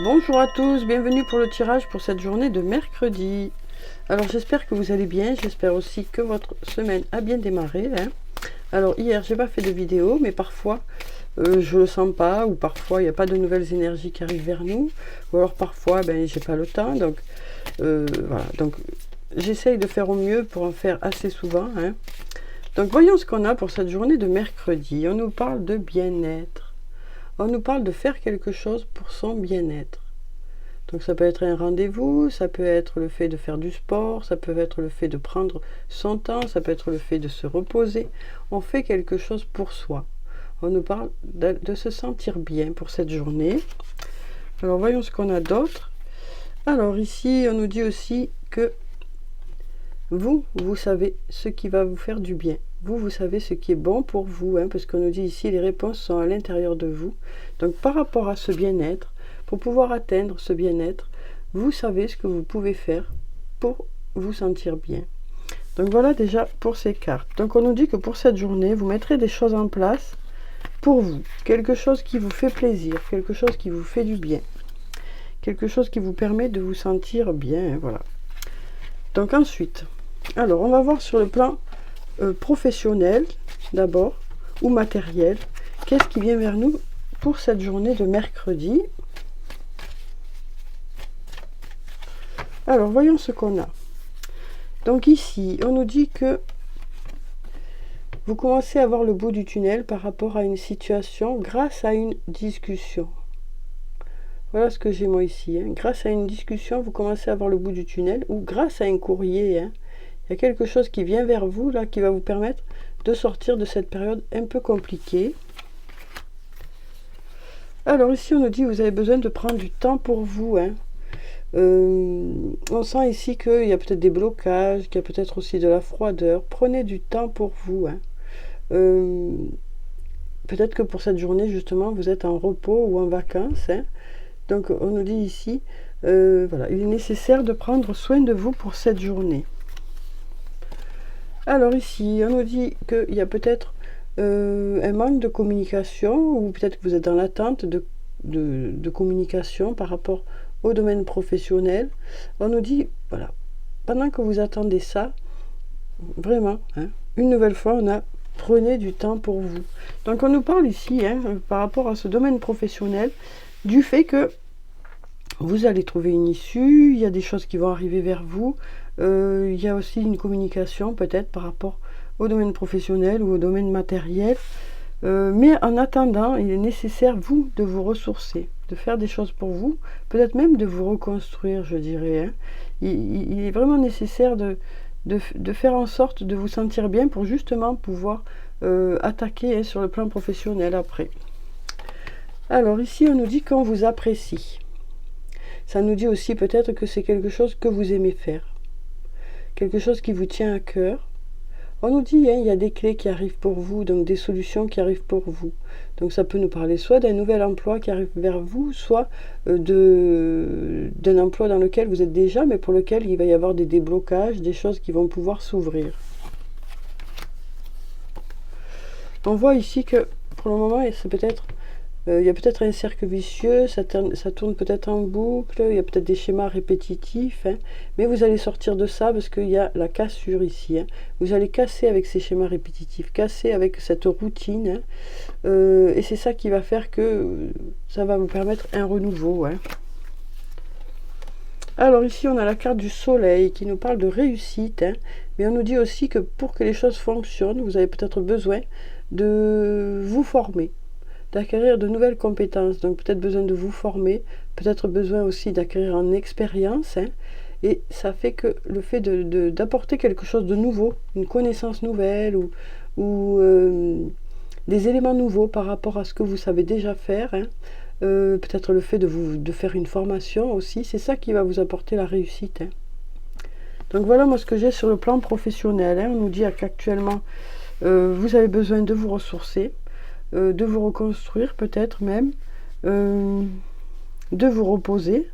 Bonjour à tous, bienvenue pour le tirage pour cette journée de mercredi. Alors j'espère que vous allez bien, j'espère aussi que votre semaine a bien démarré. Alors hier j'ai pas fait de vidéo, mais parfois je le sens pas, ou parfois il n'y a pas de nouvelles énergies qui arrivent vers nous, ou alors parfois j'ai pas le temps, donc voilà, donc j'essaye de faire au mieux pour en faire assez souvent. Donc voyons ce qu'on a pour cette journée de mercredi. On nous parle de bien-être. On nous parle de faire quelque chose pour son bien-être. Donc ça peut être un rendez-vous, ça peut être le fait de faire du sport, ça peut être le fait de prendre son temps, ça peut être le fait de se reposer. On fait quelque chose pour soi. On nous parle de se sentir bien pour cette journée. Alors voyons ce qu'on a d'autre. Alors ici, on nous dit aussi que vous savez ce qui va vous faire du bien. Vous savez ce qui est bon pour vous, parce qu'on nous dit ici, les réponses sont à l'intérieur de vous. Donc par rapport à ce bien-être, pour pouvoir atteindre ce bien-être, vous savez ce que vous pouvez faire pour vous sentir bien. Donc voilà déjà pour ces cartes. Donc on nous dit que pour cette journée, vous mettrez des choses en place pour vous. Quelque chose qui vous fait plaisir, quelque chose qui vous fait du bien. Quelque chose qui vous permet de vous sentir bien, voilà. Donc ensuite, alors on va voir sur le plan professionnel d'abord, ou matériel. Qu'est-ce qui vient vers nous pour cette journée de mercredi? Alors, voyons ce qu'on a. Donc ici, on nous dit que vous commencez à voir le bout du tunnel par rapport à une situation grâce à une discussion. Voilà ce que j'ai moi ici. Grâce à une discussion, vous commencez à voir le bout du tunnel, ou grâce à un courrier. Il y a quelque chose qui vient vers vous, là, qui va vous permettre de sortir de cette période un peu compliquée. Alors ici, on nous dit que vous avez besoin de prendre du temps pour vous. On sent ici qu'il y a peut-être des blocages, qu'il y a peut-être aussi de la froideur. Prenez du temps pour vous. Peut-être que pour cette journée, justement, vous êtes en repos ou en vacances. Donc, on nous dit ici, voilà, il est nécessaire de prendre soin de vous pour cette journée. Alors ici, on nous dit qu'il y a peut-être un manque de communication, ou peut-être que vous êtes dans l'attente de communication par rapport au domaine professionnel. On nous dit, voilà, pendant que vous attendez ça, vraiment, une nouvelle fois, on a prenez du temps pour vous. Donc on nous parle ici, par rapport à ce domaine professionnel, du fait que vous allez trouver une issue, il y a des choses qui vont arriver vers vous, il y a aussi une communication peut-être par rapport au domaine professionnel ou au domaine matériel, mais en attendant, il est nécessaire, vous, de vous ressourcer, de faire des choses pour vous, peut-être même de vous reconstruire, je dirais. Il est vraiment nécessaire de faire en sorte de vous sentir bien pour justement pouvoir attaquer sur le plan professionnel après. Alors ici, on nous dit qu'on vous apprécie. Ça nous dit aussi peut-être que c'est quelque chose que vous aimez faire, quelque chose qui vous tient à cœur. On nous dit, il y a des clés qui arrivent pour vous, donc des solutions qui arrivent pour vous. Donc ça peut nous parler soit d'un nouvel emploi qui arrive vers vous, soit d'un emploi dans lequel vous êtes déjà, mais pour lequel il va y avoir des déblocages, des choses qui vont pouvoir s'ouvrir. On voit ici que pour le moment, c'est peut-être il y a peut-être un cercle vicieux, ça tourne peut-être en boucle, il y a peut-être des schémas répétitifs, mais vous allez sortir de ça parce qu'il y a la cassure ici. Vous allez casser avec ces schémas répétitifs, casser avec cette routine, et c'est ça qui va faire que ça va vous permettre un renouveau. Alors ici, on a la carte du soleil qui nous parle de réussite, mais on nous dit aussi que pour que les choses fonctionnent, vous avez peut-être besoin de vous former, d'acquérir de nouvelles compétences, donc peut-être besoin de vous former, peut-être besoin aussi d'acquérir en expérience, et ça fait que le fait d'apporter quelque chose de nouveau, une connaissance nouvelle, ou des éléments nouveaux par rapport à ce que vous savez déjà faire, peut-être le fait de faire une formation aussi, c'est ça qui va vous apporter la réussite. Donc voilà moi ce que j'ai sur le plan professionnel. On nous dit qu'actuellement vous avez besoin de vous ressourcer, de vous reconstruire peut-être même, de vous reposer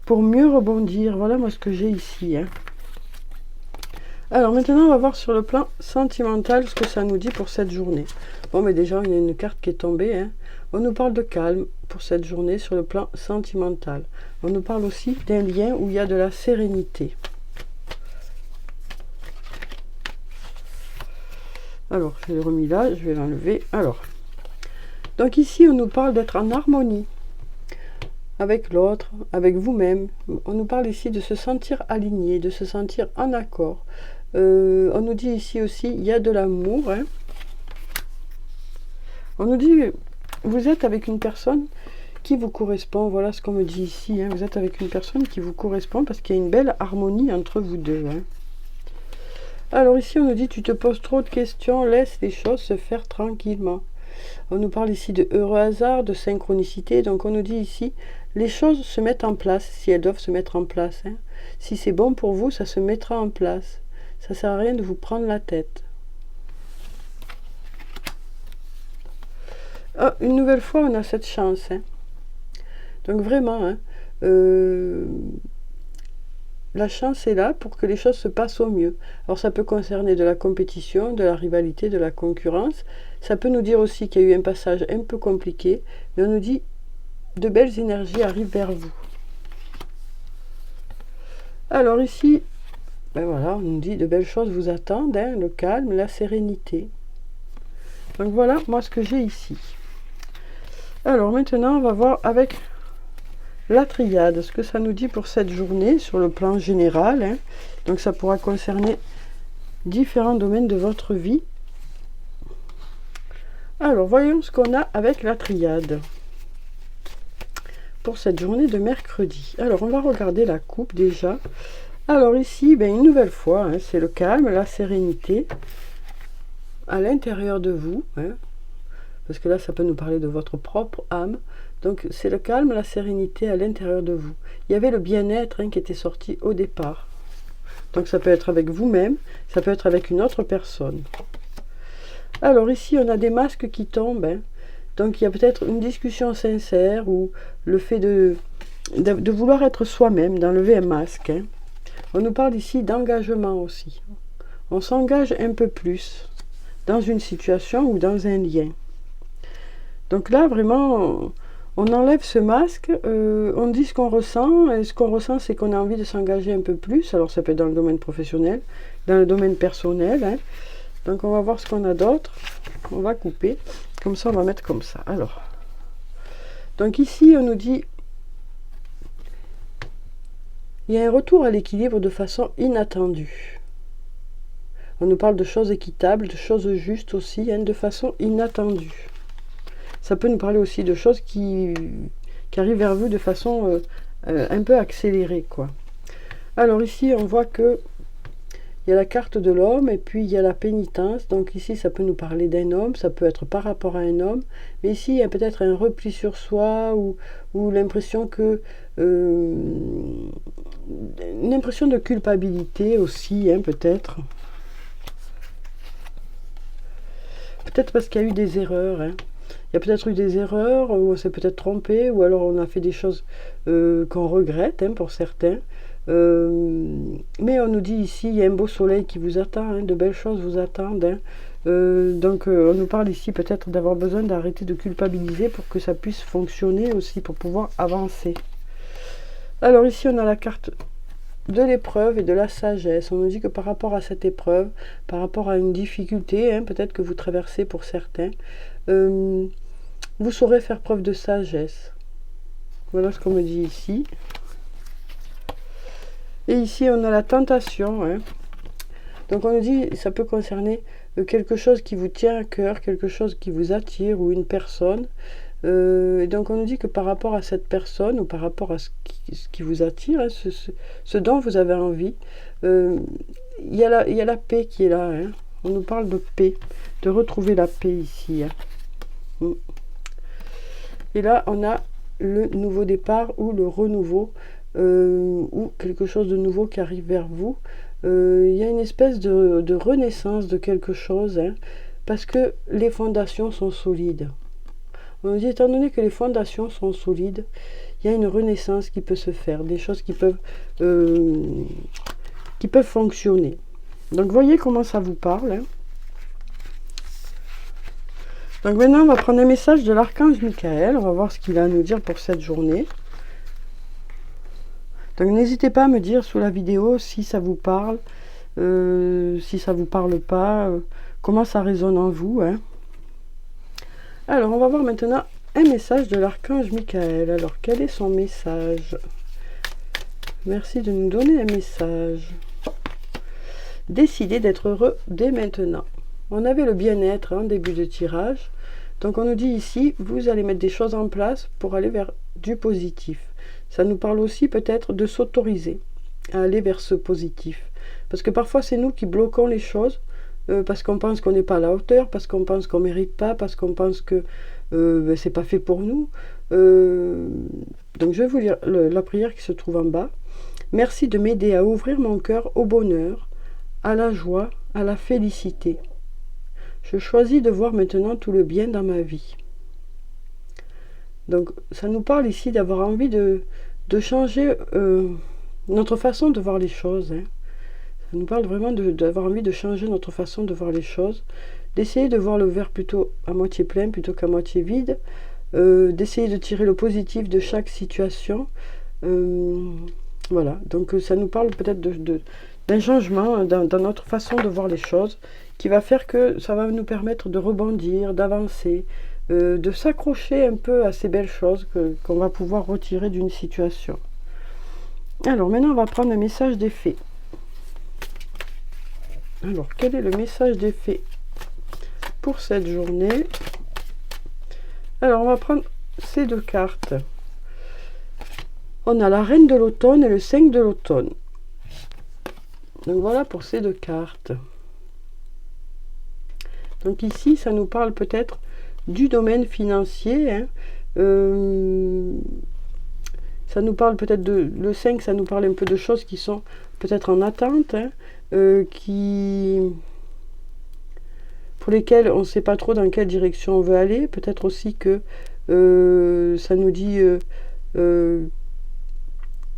pour mieux rebondir. Voilà moi ce que j'ai ici. Alors maintenant on va voir sur le plan sentimental ce que ça nous dit pour cette journée. Bon mais déjà il y a une carte qui est tombée. On nous parle de calme pour cette journée sur le plan sentimental. On nous parle aussi d'un lien où il y a de la sérénité. Alors, je l'ai remis là, je vais l'enlever. Alors, donc ici, on nous parle d'être en harmonie avec l'autre, avec vous-même. On nous parle ici de se sentir aligné, de se sentir en accord. On nous dit ici aussi, il y a de l'amour. Hein. On nous dit, vous êtes avec une personne qui vous correspond. Voilà ce qu'on me dit ici. Hein. Vous êtes avec une personne qui vous correspond parce qu'il y a une belle harmonie entre vous deux. Hein. Alors ici, on nous dit, tu te poses trop de questions, laisse les choses se faire tranquillement. On nous parle ici de heureux hasard, de synchronicité. Donc on nous dit ici, les choses se mettent en place si elles doivent se mettre en place. Hein. Si c'est bon pour vous, ça se mettra en place. Ça ne sert à rien de vous prendre la tête. Ah, une nouvelle fois, on a cette chance. Hein. Donc vraiment, hein, la chance est là pour que les choses se passent au mieux. Alors ça peut concerner de la compétition, de la rivalité, de la concurrence. Ça peut nous dire aussi qu'il y a eu un passage un peu compliqué. Mais on nous dit, de belles énergies arrivent vers vous. Alors ici, ben voilà, on nous dit de belles choses vous attendent, hein, le calme, la sérénité. Donc voilà, moi ce que j'ai ici. Alors maintenant, on va voir avec la triade, ce que ça nous dit pour cette journée sur le plan général. Hein. Donc ça pourra concerner différents domaines de votre vie. Alors, voyons ce qu'on a avec la triade pour cette journée de mercredi. Alors, on va regarder la coupe déjà. Alors ici, ben, une nouvelle fois, hein, c'est le calme, la sérénité à l'intérieur de vous. Hein, parce que là, ça peut nous parler de votre propre âme. Donc, c'est le calme, la sérénité à l'intérieur de vous. Il y avait le bien-être hein, qui était sorti au départ. Donc, ça peut être avec vous-même, ça peut être avec une autre personne. Alors ici, on a des masques qui tombent. Hein. Donc, il y a peut-être une discussion sincère ou le fait de vouloir être soi-même, d'enlever un masque. Hein. On nous parle ici d'engagement aussi. On s'engage un peu plus dans une situation ou dans un lien. Donc là, vraiment, on enlève ce masque, on dit ce qu'on ressent, et ce qu'on ressent, c'est qu'on a envie de s'engager un peu plus. Alors, ça peut être dans le domaine professionnel, dans le domaine personnel. Hein. Donc, on va voir ce qu'on a d'autre. On va couper. Comme ça, on va mettre comme ça. Alors, donc ici, on nous dit il y a un retour à l'équilibre de façon inattendue. On nous parle de choses équitables, de choses justes aussi, hein, de façon inattendue. Ça peut nous parler aussi de choses qui arrivent vers vous de façon un peu accélérée, quoi. Alors ici, on voit que il y a la carte de l'homme et puis il y a la pénitence. Donc ici, ça peut nous parler d'un homme, ça peut être par rapport à un homme. Mais ici, il y a peut-être un repli sur soi ou l'impression que... une impression de culpabilité aussi, hein, peut-être. Peut-être parce qu'il y a eu des erreurs. Hein. Il y a peut-être eu des erreurs, ou on s'est peut-être trompé, ou alors on a fait des choses qu'on regrette, hein, pour certains. Mais on nous dit ici, il y a un beau soleil qui vous attend, hein, de belles choses vous attendent. Hein. Donc on nous parle ici peut-être d'avoir besoin d'arrêter de culpabiliser pour que ça puisse fonctionner aussi, pour pouvoir avancer. Alors ici on a la carte de l'épreuve et de la sagesse. On nous dit que par rapport à cette épreuve, par rapport à une difficulté, hein, peut-être que vous traversez pour certains, vous saurez faire preuve de sagesse. Voilà ce qu'on me dit ici. Et ici, on a la tentation. Hein. Donc, on nous dit, ça peut concerner quelque chose qui vous tient à cœur, quelque chose qui vous attire ou une personne. Et donc, on nous dit que par rapport à cette personne ou par rapport à ce qui vous attire, hein, ce dont vous avez envie, il y a la paix qui est là. Hein. On nous parle de paix, de retrouver la paix ici. Hein. Et là, on a le nouveau départ ou le renouveau. Ou quelque chose de nouveau qui arrive vers vous. Il y a une espèce de renaissance de quelque chose, hein, parce que les fondations sont solides. On nous dit, étant donné que les fondations sont solides, il y a une renaissance qui peut se faire, des choses qui peuvent fonctionner. Donc voyez comment ça vous parle. Hein. Donc maintenant, on va prendre un message de l'archange Michael. On va voir ce qu'il a à nous dire pour cette journée. Donc n'hésitez pas à me dire sous la vidéo si ça vous parle, si ça vous parle pas, comment ça résonne en vous. Hein. Alors, on va voir maintenant un message de l'archange Michael. Alors, quel est son message? Merci de nous donner un message. Décidez d'être heureux dès maintenant. On avait le bien-être en début de tirage. Donc on nous dit ici, vous allez mettre des choses en place pour aller vers du positif. Ça nous parle aussi peut-être de s'autoriser à aller vers ce positif. Parce que parfois c'est nous qui bloquons les choses, parce qu'on pense qu'on n'est pas à la hauteur, parce qu'on pense qu'on ne mérite pas, parce qu'on pense que c'est pas fait pour nous. Donc je vais vous lire la prière qui se trouve en bas. Merci de m'aider à ouvrir mon cœur au bonheur, à la joie, à la félicité. Je choisis de voir maintenant tout le bien dans ma vie. Donc, ça nous parle ici d'avoir envie de changer notre façon de voir les choses. Hein. Ça nous parle vraiment d'avoir envie de changer notre façon de voir les choses, d'essayer de voir le verre plutôt à moitié plein plutôt qu'à moitié vide, d'essayer de tirer le positif de chaque situation. Voilà, donc ça nous parle peut-être d'un changement dans notre façon de voir les choses, qui va faire que ça va nous permettre de rebondir, d'avancer, de s'accrocher un peu à ces belles choses qu'on va pouvoir retirer d'une situation. Alors maintenant on va prendre un message des fées. Alors quel est le message des fées pour cette journée? Alors on va prendre ces deux cartes. On a la reine de l'automne et le 5 de l'automne. Donc voilà pour ces deux cartes. Donc ici, ça nous parle peut-être du domaine financier. Hein. Ça nous parle peut-être de... Le 5, ça nous parle un peu de choses qui sont peut-être en attente. Hein, pour lesquelles on ne sait pas trop dans quelle direction on veut aller. Peut-être aussi que ça nous dit...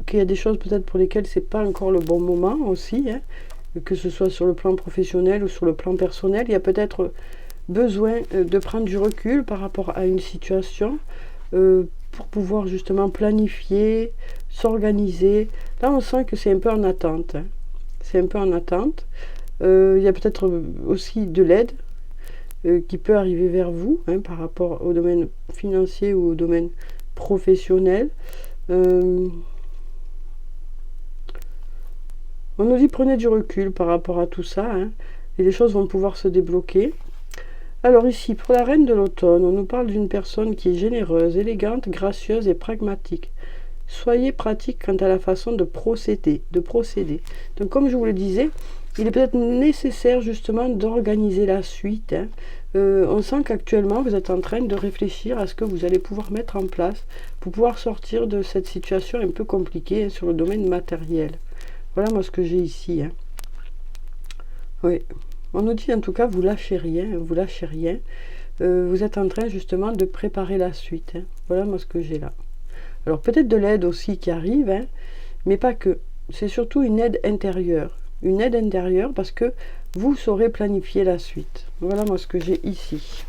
qu'il y a des choses peut-être pour lesquelles c'est pas encore le bon moment aussi, hein, que ce soit sur le plan professionnel ou sur le plan personnel. Il y a peut-être besoin de prendre du recul par rapport à une situation pour pouvoir justement planifier, s'organiser. Là, on sent que c'est un peu en attente. Hein. C'est un peu en attente. Il y a peut-être aussi de l'aide qui peut arriver vers vous hein, par rapport au domaine financier ou au domaine professionnel. On nous dit prenez du recul par rapport à tout ça, hein, et les choses vont pouvoir se débloquer. Alors ici, pour la reine de l'automne, on nous parle d'une personne qui est généreuse, élégante, gracieuse et pragmatique. Soyez pratique quant à la façon de procéder. Donc comme je vous le disais, il est peut-être nécessaire justement d'organiser la suite. Hein. On sent qu'actuellement, vous êtes en train de réfléchir à ce que vous allez pouvoir mettre en place pour pouvoir sortir de cette situation un peu compliquée hein, sur le domaine matériel. Voilà moi ce que j'ai ici. Hein. Oui. On nous dit en tout cas, vous lâchez rien. Vous lâchez rien. Vous êtes en train justement de préparer la suite. Hein. Voilà moi ce que j'ai là. Alors peut-être de l'aide aussi qui arrive, hein, mais pas que. C'est surtout une aide intérieure. Une aide intérieure parce que vous saurez planifier la suite. Voilà moi ce que j'ai ici.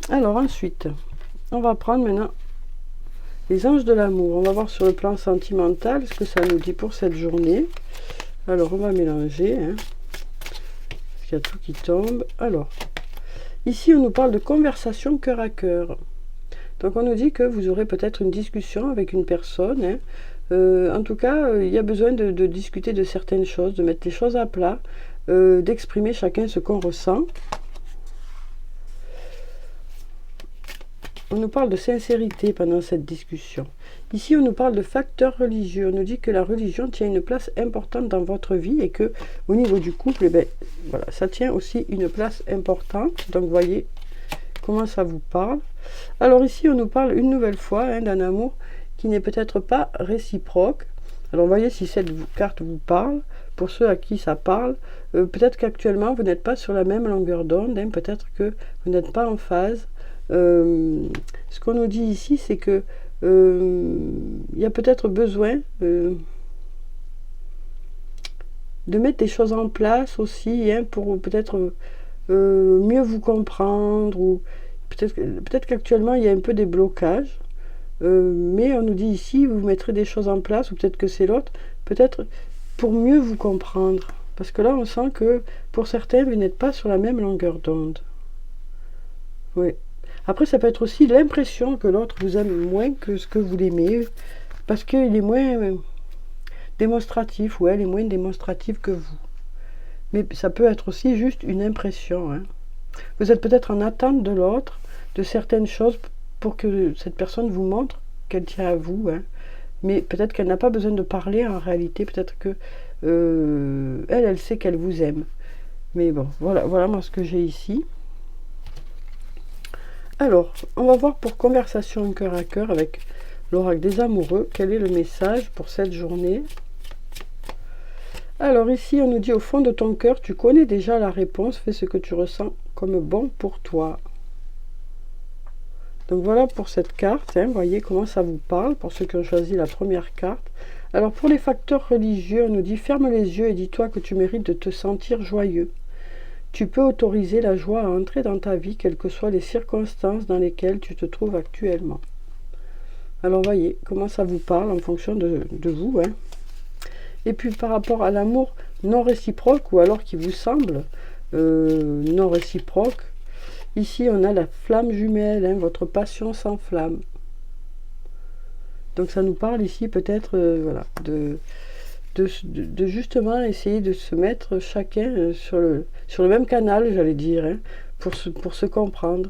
Alors ensuite, on va prendre maintenant les anges de l'amour. On va voir sur le plan sentimental ce que ça nous dit pour cette journée. Alors on va mélanger. Hein, parce qu'il y a tout qui tombe. Alors, ici on nous parle de conversation cœur à cœur. Donc on nous dit que vous aurez peut-être une discussion avec une personne. Hein. En tout cas, il y a besoin de discuter de certaines choses, de mettre les choses à plat, d'exprimer chacun ce qu'on ressent. On nous parle de sincérité pendant cette discussion. Ici, on nous parle de facteurs religieux. On nous dit que la religion tient une place importante dans votre vie et que au niveau du couple, eh ben, voilà, ça tient aussi une place importante. Donc, voyez comment ça vous parle. Alors ici, on nous parle une nouvelle fois hein, d'un amour qui n'est peut-être pas réciproque. Alors, voyez si cette carte vous parle. Pour ceux à qui ça parle, peut-être qu'actuellement, vous n'êtes pas sur la même longueur d'onde. Hein, peut-être que vous n'êtes pas en phase. Ce qu'on nous dit ici, c'est que il y a peut-être besoin de mettre des choses en place aussi hein, pour peut-être mieux vous comprendre, ou peut-être qu'actuellement il y a un peu des blocages, mais on nous dit ici, vous mettrez des choses en place, ou peut-être que c'est l'autre, peut-être pour mieux vous comprendre. Parce que là, on sent que pour certains, vous n'êtes pas sur la même longueur d'onde. Oui. Après, ça peut être aussi l'impression que l'autre vous aime moins que ce que vous l'aimez, parce qu'il est moins démonstratif, ou elle est moins démonstrative que vous. Mais ça peut être aussi juste une impression. Hein. Vous êtes peut-être en attente de l'autre, de certaines choses, pour que cette personne vous montre qu'elle tient à vous. Hein. Mais peut-être qu'elle n'a pas besoin de parler en réalité, peut-être que elle sait qu'elle vous aime. Mais bon, voilà moi ce que j'ai ici. Alors, on va voir pour conversation cœur à cœur avec l'oracle des amoureux, quel est le message pour cette journée. Alors ici, on nous dit au fond de ton cœur, tu connais déjà la réponse, fais ce que tu ressens comme bon pour toi. Donc voilà pour cette carte, hein, voyez comment ça vous parle, pour ceux qui ont choisi la première carte. Alors pour les facteurs religieux, on nous dit ferme les yeux et dis-toi que tu mérites de te sentir joyeux. Tu peux autoriser la joie à entrer dans ta vie, quelles que soient les circonstances dans lesquelles tu te trouves actuellement. Alors voyez comment ça vous parle en fonction de vous. Hein. Et puis par rapport à l'amour non réciproque, ou alors qui vous semble non réciproque, ici on a la flamme jumelle, hein, votre passion s'enflamme. Donc ça nous parle ici peut-être voilà, de justement essayer de se mettre chacun sur le même canal, j'allais dire, hein, pour se comprendre.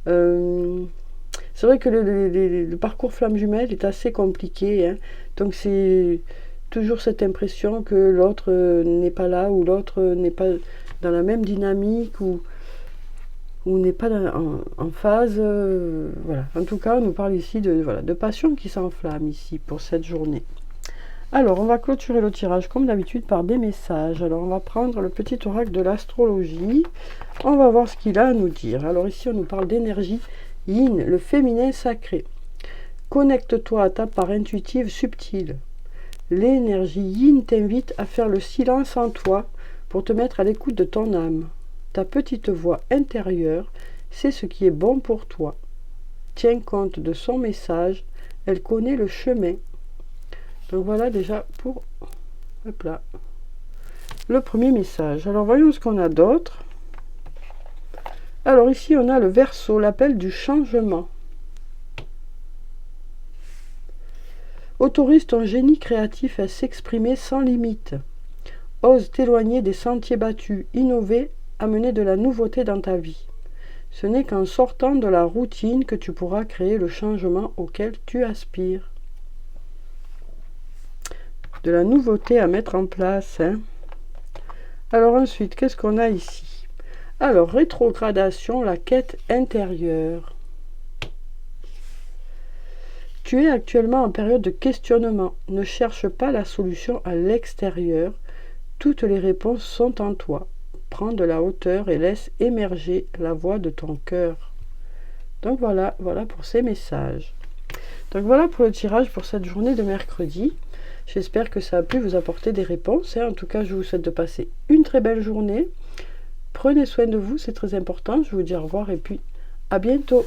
C'est vrai que le parcours flamme jumelle est assez compliqué, hein, donc c'est toujours cette impression que l'autre n'est pas là, ou l'autre n'est pas dans la même dynamique, ou n'est pas en phase. Voilà. En tout cas, on nous parle ici de passion qui s'enflamme ici pour cette journée. Alors, on va clôturer le tirage comme d'habitude par des messages. Alors, on va prendre le petit oracle de l'astrologie. On va voir ce qu'il a à nous dire. Alors ici, on nous parle d'énergie yin, le féminin sacré. Connecte-toi à ta part intuitive subtile. L'énergie yin t'invite à faire le silence en toi pour te mettre à l'écoute de ton âme. Ta petite voix intérieure sait ce qui est bon pour toi. Tiens compte de son message, elle connaît le chemin. Donc voilà déjà pour hop là, le premier message. Alors voyons ce qu'on a d'autre. Alors ici on a le Verseau, l'appel du changement. Autorise ton génie créatif à s'exprimer sans limite. Ose t'éloigner des sentiers battus, innover, amener de la nouveauté dans ta vie. Ce n'est qu'en sortant de la routine que tu pourras créer le changement auquel tu aspires. De la nouveauté à mettre en place. Hein. Alors ensuite, qu'est-ce qu'on a ici? Alors, rétrogradation, la quête intérieure. Tu es actuellement en période de questionnement. Ne cherche pas la solution à l'extérieur. Toutes les réponses sont en toi. Prends de la hauteur et laisse émerger la voix de ton cœur. Donc voilà pour ces messages. Donc voilà pour le tirage pour cette journée de mercredi. J'espère que ça a pu vous apporter des réponses. En tout cas, je vous souhaite de passer une très belle journée. Prenez soin de vous, c'est très important. Je vous dis au revoir et puis à bientôt.